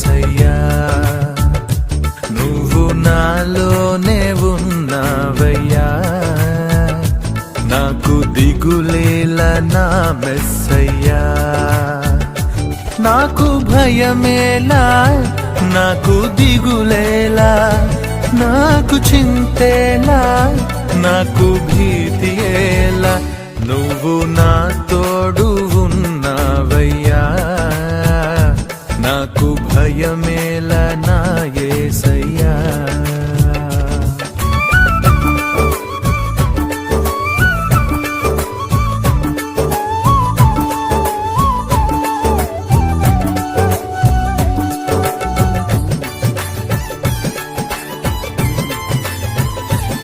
యేసయ్యా నువ్వు నాలోనే ఉన్నావయ్యా నాకు దిగులేలా నా మెస్సయ్యా నాకు భయమేలా నాకు దిగులేలా నాకు చింతేలా నాకు భీతియేలా నువ్వు నా